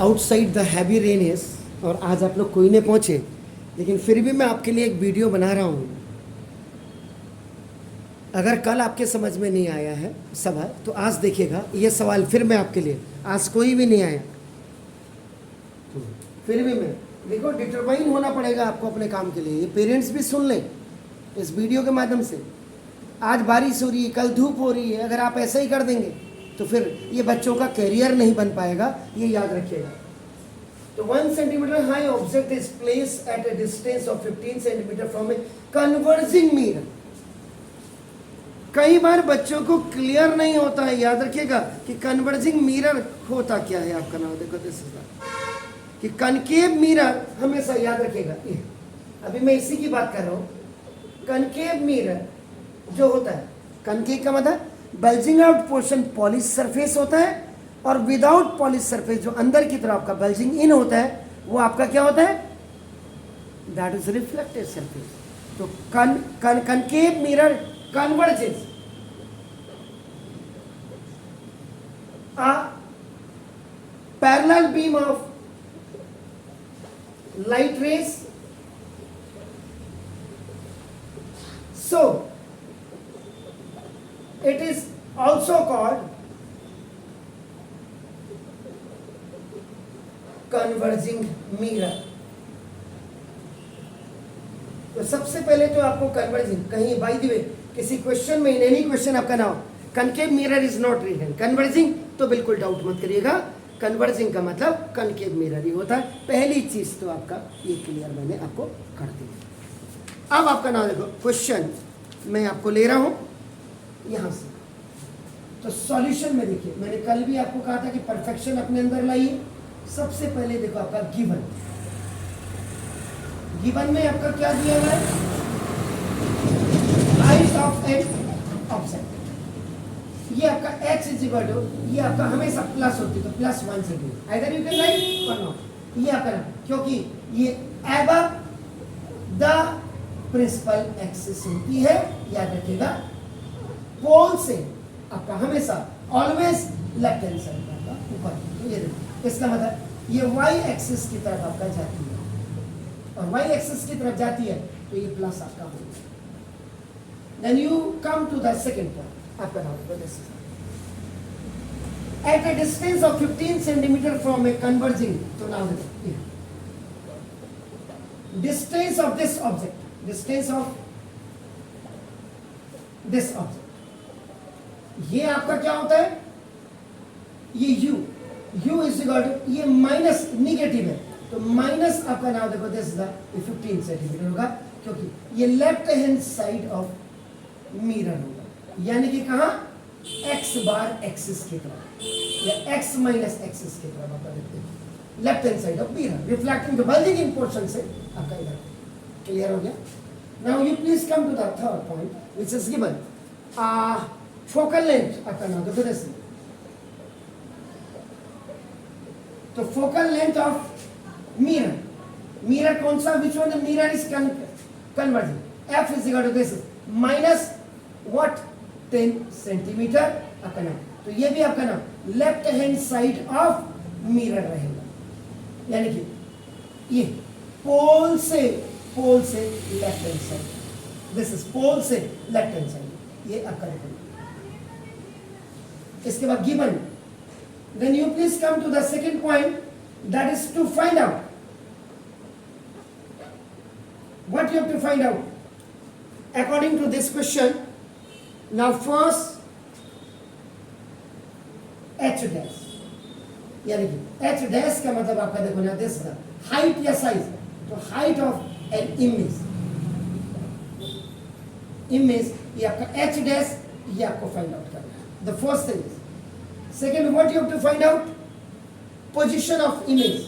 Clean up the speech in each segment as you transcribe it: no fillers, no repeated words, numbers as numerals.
Outside the heavy rain is, और आज आप लोग कोई नहीं पहुंचे, लेकिन फिर भी मैं आपके लिए एक वीडियो बना रहा हूँ। अगर कल आपके समझ में नहीं आया है सवाल, तो आज देखिएगा ये सवाल फिर मैं आपके लिए, आज कोई भी नहीं आया फिर भी मैं, देखो डिटरमाइन होना पड़ेगा आपको अपने काम के लिए। ये पेरेंट्स भी सुन लें इस वीडियो के माध्यम से। आज बारिश हो रही है, कल धूप हो रही है, अगर आप ऐसे ही कर देंगे तो फिर ये बच्चों का करियर नहीं बन पाएगा, ये याद रखिएगा। तो 1 centimetre high object is place at a distance of 15 centimetre from a converging mirror. कई बार बच्चों को क्लियर नहीं होता है, याद रखिएगा कि कन्वर्जिंग मिरर होता क्या है। आपका नाम देखो, दिस इज कि कनकेव मिरर हमेशा याद रखिएगा। अभी मैं इसी की बात कर रहा हूं। कनकेव मिरर जो होता है, कनकेव का मतलब bulging out portion polish surface होता है, और विदाउट पॉलिश सरफेस जो अंदर की तरफ आपका बल्जिंग इन होता है, वो आपका क्या होता है, दैट इज रिफ्लेक्टेड सरफेस। तो concave mirror converges a parallel beam of light rays, so it is also called converging mirror। तो सबसे पहले तो आपको कन्वर्जिंग, कहीं बाय द वे किसी क्वेश्चन में, इन एनी क्वेश्चन आपका नाम concave mirror is not written, converging तो बिल्कुल डाउट मत करिएगा। कन्वर्जिंग का मतलब कनकेव मिरर ही होता है। पहली चीज तो आपका ये क्लियर मैंने आपको कर दी। अब आपका नाम देखो, क्वेश्चन मैं आपको ले रहा हूं यहां से। तो सॉल्यूशन में देखिए, मैंने कल भी आपको कहा था कि परफेक्शन अपने अंदर लाइए। सबसे पहले देखो आपका गिवन, गिवन में आपका क्या दिया हुआ है, हाइट ऑफ एन ऑब्जेक्ट। ये आपका h इज इक्वल टू, ये आपका हमेशा प्लस होती है, तो plus 1 centimetre, either you can write और नॉट। ये आपका, क्योंकि ये अबव द प्रिंसिपल एक्सिस होती है, याद रखिएगा। पोल से आपका हमेशा ऑलवेज लेफ्ट हैंड साइड आपका ऊपर। तो ये देखो, इसका मतलब ये y एक्सिस की तरफ आपका जाती है, और y एक्सिस की तरफ जाती है तो ये प्लस आपका होगा। Then you come to the second point. आपका नाम at a distance of 15 centimetre from a converging, तो नाउ देखो distance of this object, distance of this object, ये आपका क्या होता है, ये u इज इक्वल टू, ये माइनस निगेटिव है, तो माइनस आपका नाम देखो दिस इज द 15 सेंटीमीटर होगा, क्योंकि ये left hand side of mirror होगा, यानी कि कहां, x बार एक्सिस की तरफ, या x माइनस एक्सिस की तरफ आपका देखते हैं, left hand side of mirror reflecting the bulging in portion से आपका इधर। क्लियर हो गया? Now you please come to the third point which is given, focal length आपका नाम देखो दिस। तो focal length of mirror, mirror कौन सा, which one mirror is converging, f is equal to this minus what 10 centimetre आपका नाम। तो ये भी आपका नाम left hand side of mirror रहेगा, यानी कि ये पोल से left hand side, this is pole से लेफ्ट हैंड साइड, ये आपका देखो। इसके बाद given, then you please come to the second point, that is to find out what you have to find out according to this question। Now first h dash, यानी कि h dash का मतलब आपका देखो ना, दिस हाइट या size, तो height of an image ये आपका h dash, ये आपको फाइंड आउट करना है। The first thing is, second what you have to find out, position of image।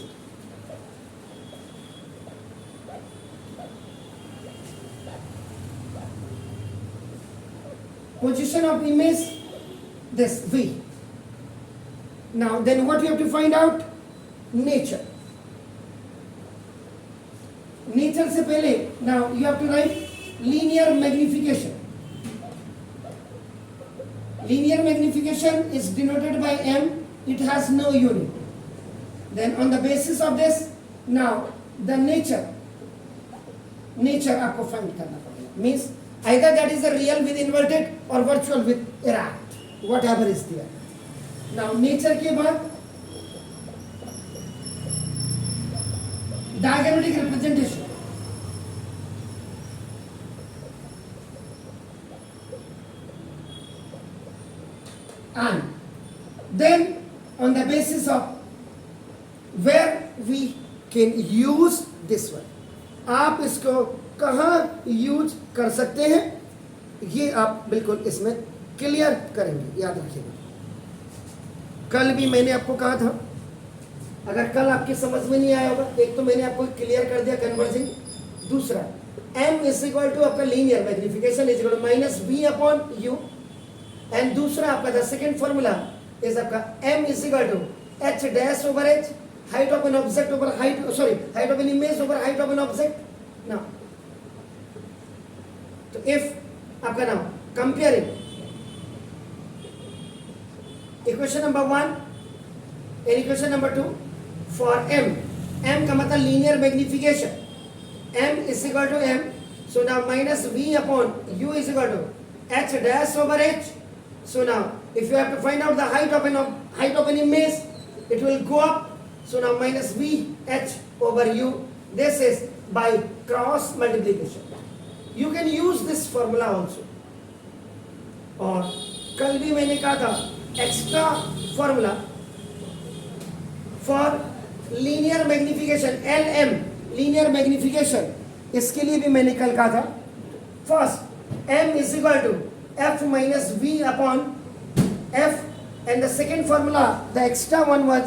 Position of image, this v। now then what you have to find out, nature। nature से पहले now you have to write linear magnification। Linear magnification is denoted by m, it has no unit। Then on the basis of this, now the nature आपको find करना पड़ेगा. Means either that is a real with inverted or virtual with erect, whatever is there. Now nature के बाद diagrammatic representation. And then on the basis of where we can use this one, आप इसको कहाँ use कर सकते हैं ये आप बिल्कुल इसमें क्लियर करेंगे. याद रखिएगा, कल भी मैंने आपको कहा था, अगर कल आपकी समझ में नहीं आया होगा, एक तो मैंने आपको क्लियर कर दिया कन्वर्जिंग, दूसरा m इज इक्वल टू आपका linear magnification is equal to minus v upon u, and दूसरा आपका द सेकेंड फॉर्मूला इज आपका m is equal to h dash over h, height of an object over height of an image over height of an object. Now तो if आपका नाम comparing equation number 1 and equation number 2 for m का मतलब linear magnification, m is equal to m, so now minus v upon u is equal to h dash over h. So now if you have to find out the height of an image, it will go up. So now minus v h over u, this is by cross multiplication. You can use this formula also. और कल भी मैंने कहा था extra formula for linear magnification, LM linear magnification, इसके लिए भी मैंने कल कहा था. First m is equal to f minus v upon f, and the second formula, the extra one was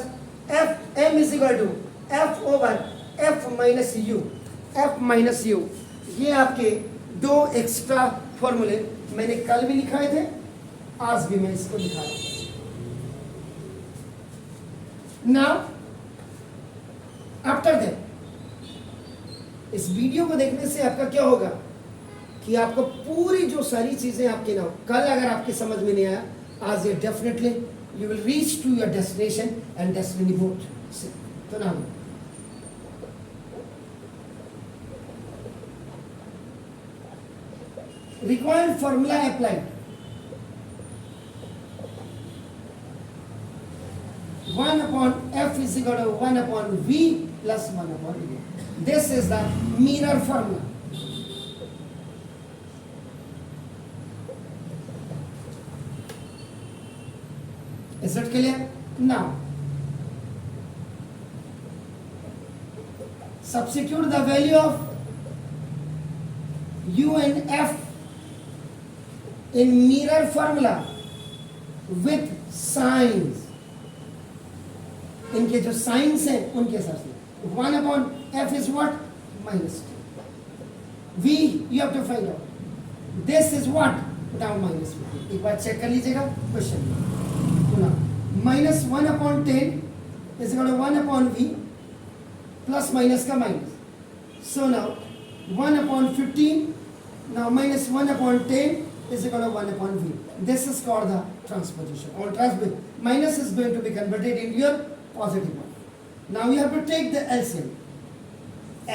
m is equal to f over f minus u. ये आपके दो एक्स्ट्रा फॉर्मूले मैंने कल भी लिखाए थे, आज भी मैं इसको लिखा रहा हूं. नाउ आफ्टर दैट, इस वीडियो को देखने से आपका क्या होगा कि आपको पूरी जो सारी चीजें आपके ना, कल अगर आपकी समझ में नहीं आया, आज ये definitely you will reach to your destination and destiny boat. तो ना required formula applied. 1 upon f is equal to 1 upon v plus 1 upon u. This is the mirror formula. Is it clear? Now, substitute the value of u and f in mirror formula with signs. इनके जो science हैं उनके हिसाब से 1 upon f is what? Minus 2. v you have to find out. This is what? Now minus 15. एक बार check कर लीजिएगा question में. Minus 1 upon 10 is equal to 1 upon v plus minus का minus. So now 1 upon 15, now minus 1 upon 10 is equal to 1 upon v. This is called the transposition और minus is going to be converted in your positive one. Now you have to take the LCM.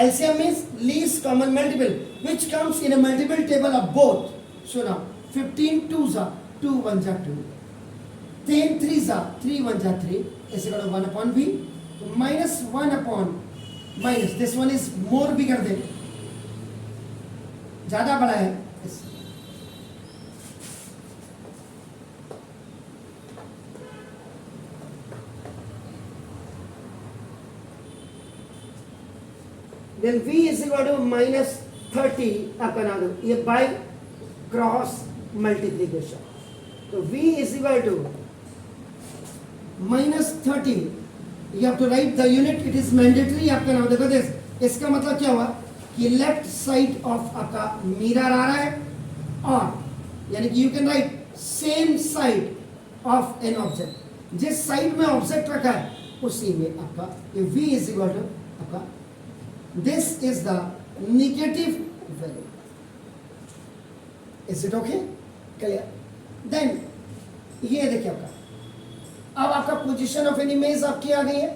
LCM means least common multiple which comes in a multiple table of both. So now 15 2s are 2 1s are 2, 10 3s are 3 1s are 3 is equal to 1 upon v. So minus 1 upon minus, this one is more bigger than, ज़्यादा बड़ा है. Then v is equal to minus 30 आपका ना दो, ये by cross multiplication. तो v is equal to minus 30. You have to write the unit. It is mandatory. आपका नाम देखो this. इसका मतलब क्या हुआ कि लेफ्ट साइड ऑफ आपका मिरर आ रहा है, और यानी कि you can write same side of an object. जिस साइड में ऑब्जेक्ट रखा है उसी में आपका ये v is equal to आपका this is the negative value. Is it okay? Clear? Then ये देखिए आपका, अब आपका पोजीशन ऑफ एन इमेज आपकी आ गई है.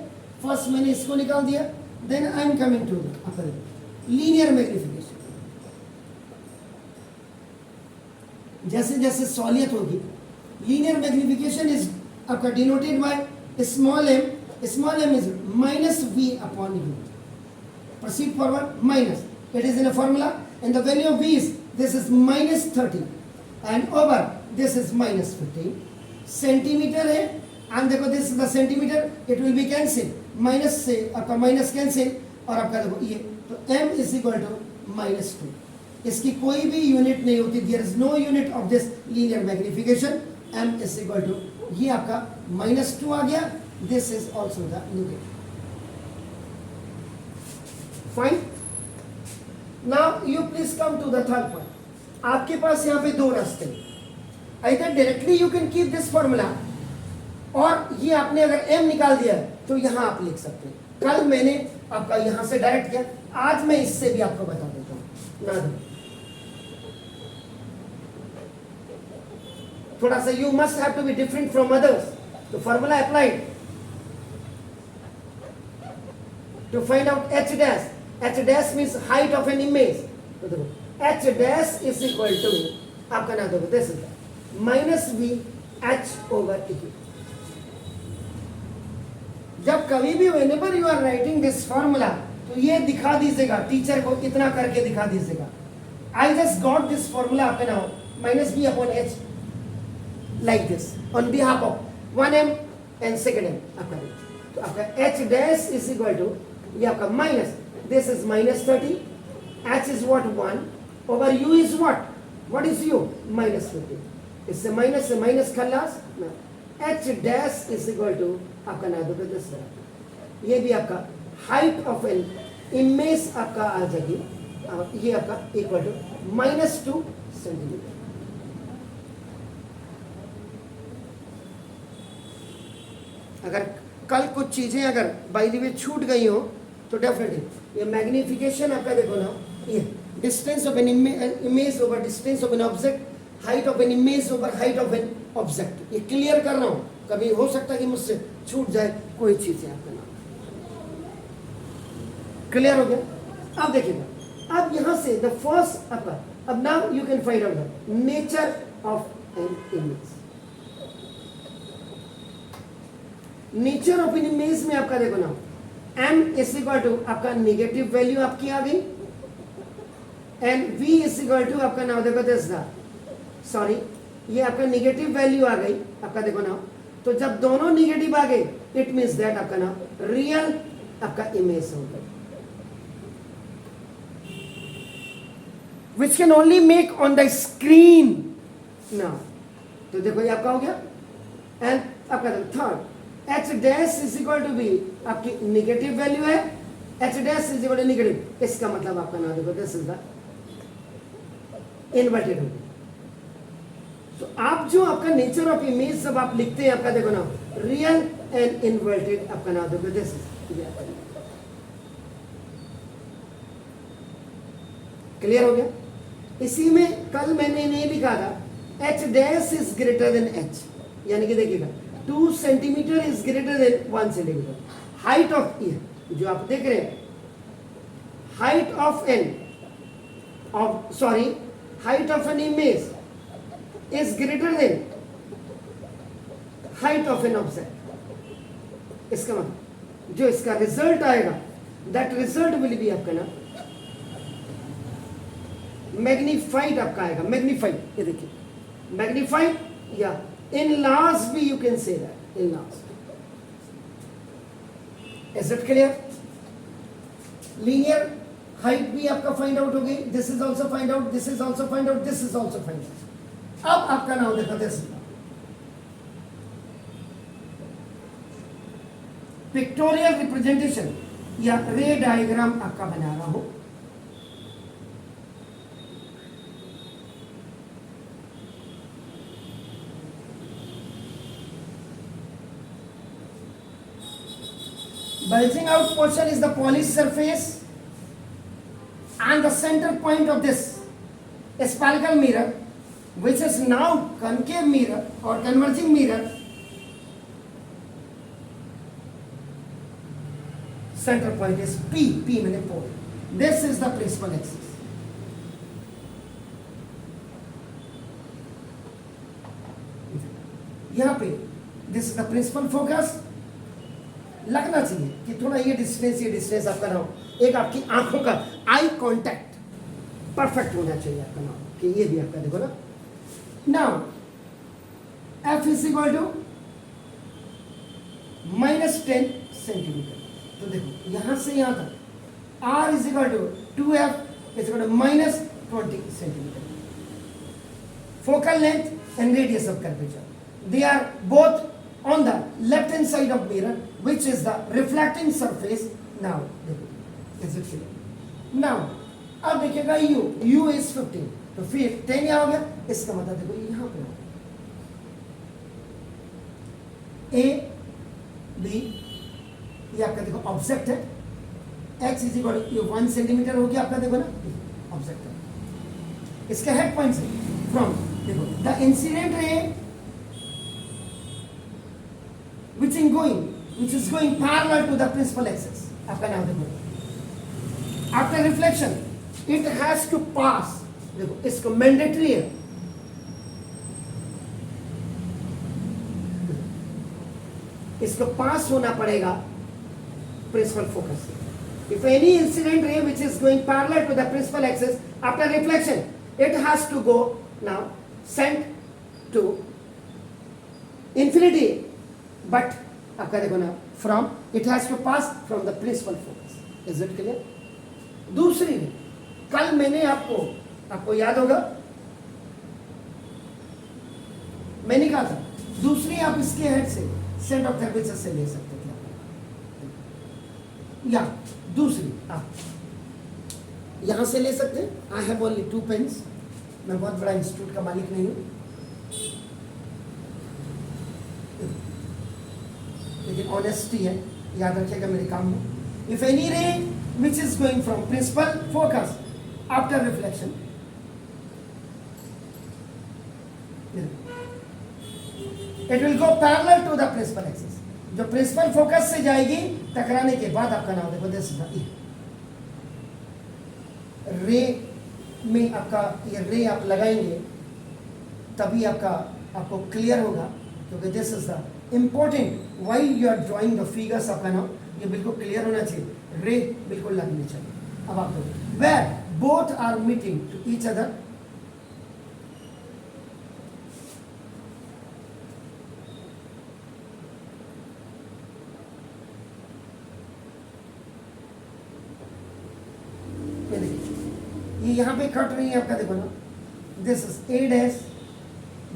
फर्स्ट मैंने इसको निकाल दिया, then I am coming to linear magnification. जैसे जैसे सॉलियत होगी, लीनियर मैग्निफिकेशन इज आपका denoted by small m is minus v upon u. Proceed forward, minus. It is in a formula, and the value of V is, this is minus 30, and over this is minus 15 centimeter है, and देखो this is the centimeter, it will be cancelled, minus से आपका minus cancel, और आपका देखो ये, तो m is equal to minus 2। इसकी कोई भी यूनिट नहीं होती, there is no unit of this linear magnification, m is equal to, ये आपका minus 2 आ गया, this is also the unit। Fine. Now you please come to the third point. आपके पास यहाँ पे दो रास्ते हैं, either directly you can keep this formula, और ये आपने अगर m निकाल दिया तो यहाँ आप लिख सकते हैं। कल मैंने आपका यहाँ से डायरेक्ट किया, आज मैं इससे भी आपको बता देता हूँ ना दो। थोड़ा सा you must have to be different from others, तो formula applied to find out h dash. H dash means height of an image, तो देखो h dash is equal to आपका ना देखो this is minus v h over e। जब कभी भी whenever you are writing this formula, तो ये दिखा दीजिएगा, टीचर को इतना करके दिखा दीजिएगा, I just got this formula आपका ना minus v upon h like this on behalf of 1m and 2m आपका, तो आपका h dash is equal to ये आपका minus, this is minus 30, h is what 1 over u is what is u minus 50, इससे minus Khallas, h dash is equal to आपका ना दो this, ये भी आपका हाइट ऑफ एन इमेज आपका आ जाएगी, ये आपका इक्वल टू -2 सेंटीमीटर। अगर कल कुछ चीजें अगर बाय द वे छूट गई हो तो डेफिनेटली ये मैग्निफिकेशन आपका देखो ना, ये distance of an image over distance of an object, height of an image over height of an object, ये क्लियर कर रहा हूँ, कभी हो सकता है कि मुझसे छूट जाए कोई चीज है आपका नाम। क्लियर हो गया? अब देखिएगा, अब यहां से द फर्स्ट आपका, अब now you can find out the nature of an image. Nature of an image में आपका देखो ना, m इज इक्वल टू आपका नेगेटिव वैल्यू आपकी आ गई, and v is equal to आपका नाम देखो दिस द, सॉरी ये आपका नेगेटिव वैल्यू आ गई आपका देखो ना, तो जब दोनों नेगेटिव आ गए इट मींस दैट आपका नाम रियल आपका इमेज हो गई, which can only make on the screen now। तो देखो ये आपका हो गया, एंड आपका third h dash is equal to b आपकी नेगेटिव वैल्यू है, h dash is equal to negative, इसका मतलब आपका नाम देखो दिस इज द इन्वर्टेड हो। तो आप जो आपका नेचर ऑफ इमेज सब आप लिखते हैं आपका देखो ना, रियल एंड इन्वर्टेड आपका नाम देखो दिस इज, क्लियर हो गया? इसी में कल मैंने नहीं लिखा था h dash is greater than h, यानी कि देखिएगा 2 centimetre is greater than 1 centimetre. Height of ये जो आप देख रहे हैं, height of an of sorry height of an image is greater than height of an object. इसका मतलब जो इसका रिजल्ट आएगा, दैट रिजल्ट विल बी आपका ना मैग्नीफाइड आपका आएगा, मैग्नीफाइड, ये देखिए मैग्नीफाइड या enlarged भी you can say that, enlarged। Is it clear? Linear height भी आपका फाइंड आउट हो गई, this is also find out, this is also find out, this is also find out। अब आपका नाम देखो this पिक्टोरियल रिप्रेजेंटेशन या रे डायग्राम आपका बना रहा हूं। Bulging out portion is the polished surface, and the center point of this spherical mirror, which is now concave mirror or converging mirror, center point is P means pole. This is the principal axis. यहाँ पे this is the principal focus. लगना चाहिए कि थोड़ा ये distance आपका ना हो. एक आपकी आंखों का आई कांटेक्ट परफेक्ट होना चाहिए आपका ना, कि ये भी आपका देखो ना. नाउ F is equal to -10 centimetre. तो देखो यहां से यहां तक R is equal to 2F is equal to -20 centimetre. Focal length and radius of curvature, they are both on the left hand side of mirror, which is the reflecting surface. Now देखो is it clear? Now अब देखिएगा u is 15, तो फिर 10 यहाँ हो गया. इसका मतलब देखो यहाँ पे हो A B, ये आपका देखो ऑब्जेक्ट है. x is equal to 1 centimetre हो गया आपका देखो ना ऑब्जेक्ट है. इसका हेड पॉइंट से फ्रॉम देखो the incident ray which is going parallel to the principal axis. आपका नाम देखो. After reflection, it has to pass. देखो इसको मैंडेटरी है. इसको पास होना पड़ेगा प्रिंसिपल फोकस से. If any incident ray which is going parallel to the principal axis after reflection, it has to go now sent to infinity. But आपका देखो ना from it has to pass from the principal focus. Is it clear? दूसरी कल मैंने आपको याद होगा मैंने कहा था दूसरी आप इसके हेड से सेंटर ऑफ कर्वेचर से ले सकते थे. या दूसरी आप यहां से ले सकते. I have only 2 pens. मैं बहुत बड़ा इंस्टीट्यूट का मालिक नहीं हूं, लेकिन ऑनेस्टी है, याद रखिएगा मेरे काम में. If any ray which is going from principal focus after reflection, it will go parallel to the principal axis. जो प्रिंसिपल फोकस से जाएगी टकराने के बाद आपका नाम देखो दिस रे में आपका ये रे आप लगाएंगे तभी आपको क्लियर होगा, क्योंकि this is the important while you are drawing the figures आपका नाम ये बिल्कुल क्लियर होना चाहिए. रे बिल्कुल लगनी चाहिए. अब आप देखो where both are meeting to each other, ये यहाँ पे कट रही है आपका देखो ना. This is A dash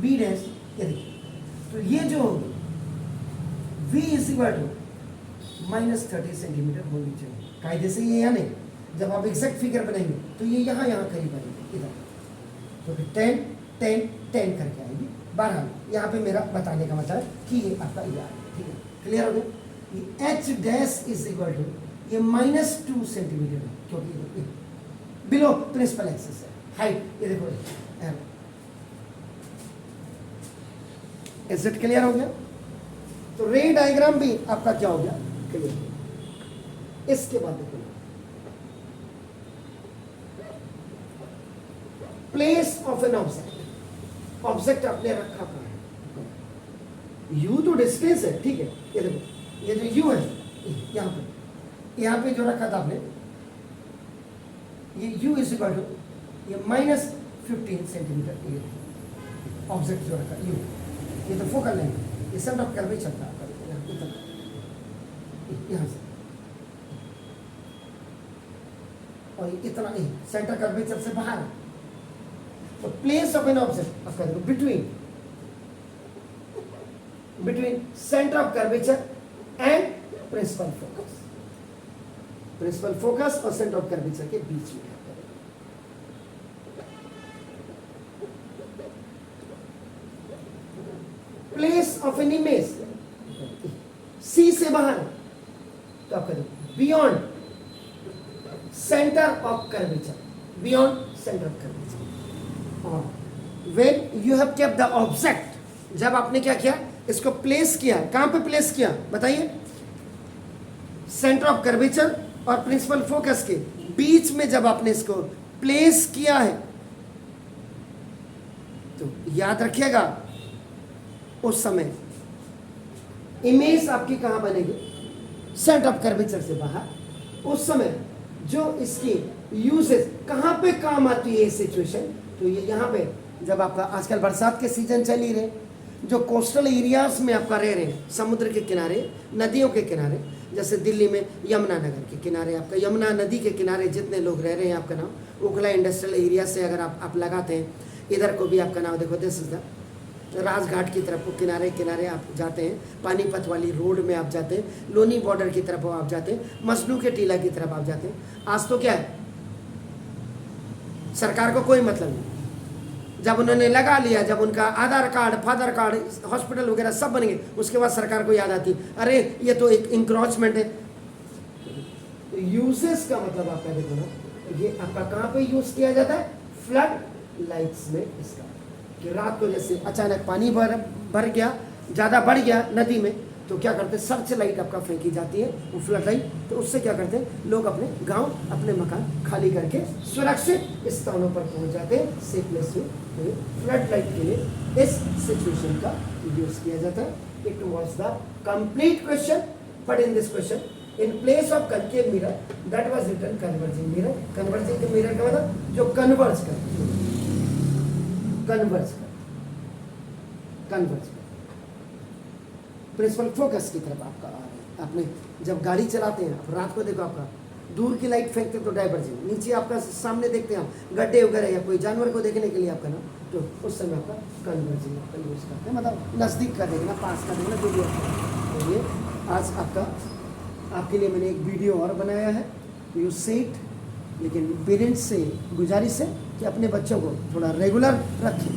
B dash. ये देखिए तो ये जो होगी V is equal to -30 centimetre होनी चाहिए. कायदे से ये या नहीं. जब आप एग्जैक्ट फिगर बनाएंगे तो ये यहाँ करीब आएगी इधर, तो फिर 10 10 10 करके आएगी. बहरहाल यहाँ पे मेरा बताने का मतलब कि ये आपका ये आएगा. ठीक है, क्लियर हो गया. ये H dash is equal to ये -2 सेंटीमीटर है, क्योंकि बिलो प्रिंसिपल एक्सिस है. हाइट ये देखो इज इट क्लियर हो गया. तो रे डायग्राम भी आपका क्या हो गया क्लियर. इसके बाद देखो place of an object. Object आपने रखा कहाँ है? यू तो डिस्टेंस है, ठीक है. ये देखो ये जो यू है यहाँ पे जो रखा था आपने ये यू इज इक्वल टू ये -15 सेंटीमीटर. ये ऑब्जेक्ट जो रखा यू, ये तो फोकल लेंथ, ये सेंटर ऑफ कर्वेचर था इतना यहाँ से, और इतना नहीं सेंटर कर्वेचर से बाहर. तो प्लेस ऑफ एन ऑब्जेक्ट आपका देखो between centre of curvature and principal focus. Principal focus और सेंटर ऑफ कर्वेचर के बीच में place of an image C से बाहर तो आपका beyond centre of curvature, beyond centre of curvature. और when you have kept the object, जब आपने क्या किया इसको प्लेस किया, कहां पे प्लेस किया बताइए? सेंटर ऑफ कर्वेचर और प्रिंसिपल फोकस के बीच में जब आपने इसको प्लेस किया है तो याद रखिएगा उस समय इमेज आपकी कहां बनेगी, सेंटर ऑफ कर्वेचर से बाहर। उस समय जो इसकी यूजेस कहां पे काम आती है ये सिचुएशन, तो ये यहां पे जब आपका आजकल बरसात के सीजन चल ही रहे, जो कोस्टल एरियाज में आपका रह रहे हैं, समुद्र के किनारे, नदियों के किनारे, जैसे दिल्ली में यमुना नगर के किनारे, आपका यमुना नदी के किनारे जितने लोग रह रहे हैं, आपका नाम ओखला इंडस्ट्रियल एरिया से अगर आप लगाते हैं, इधर को भी आपका नाम देखो, दिस इज द राजघाट की तरफ किनारे किनारे आप जाते हैं, पानीपत वाली रोड में आप जाते हैं, लोनी बॉर्डर की तरफ आप जाते हैं, मजनू के टीला की तरफ आप जाते हैं। आज तो क्या है, सरकार को कोई मतलब नहीं, जब उन्होंने लगा लिया, जब उनका आधार कार्ड, फादर कार्ड, हॉस्पिटल वगैरह सब बन गए, उसके बाद सरकार को याद आती अरे ये तो एक इंक्रोचमेंट है। यूजेस का मतलब आपका देखो ना, ये आपका कहाँ पे यूज किया जाता है, फ्लड लाइट्स में। इसका कि रात को जैसे अचानक पानी भर गया, ज़्यादा बढ़ गया नदी में, तो क्या करते हैं, सर्च लाइट आपका फेंकी जाती है, वो फ्लड लाइट, तो उससे क्या करते हैं लोग अपने गांव, अपने मकान खाली करके सुरक्षित स्थानों पर पहुंच जाते हैं, सेफ प्लेस में। तो फ्लड लाइट के लिए इस सिचुएशन का यूज किया जाता है। It was the complete question, but in this question in place of concave mirror that was written converging mirror. Converging mirror का मतलब जो कन्वर्ज कर, कन्वर्ज प्रिंसिपल फोकस की तरफ आपका आ रहा है। आपने जब गाड़ी चलाते हैं, आप रात को देखो, आपका दूर की लाइट फेंकते तो डाइवर्जिंग, नीचे आपका सामने देखते हैं आप गड्ढे वगैरह या कोई जानवर को देखने के लिए आपका ना, तो उस समय आपका कन्वर्जिंग आपका यूज करते हैं, मतलब नज़दीक का देखना, पास का देखना, जो भी आपका। तो ये आज आपके लिए मैंने एक वीडियो और बनाया है, यू सेट। लेकिन पेरेंट्स से गुजारिश है कि अपने बच्चों को थोड़ा रेगुलर रखें,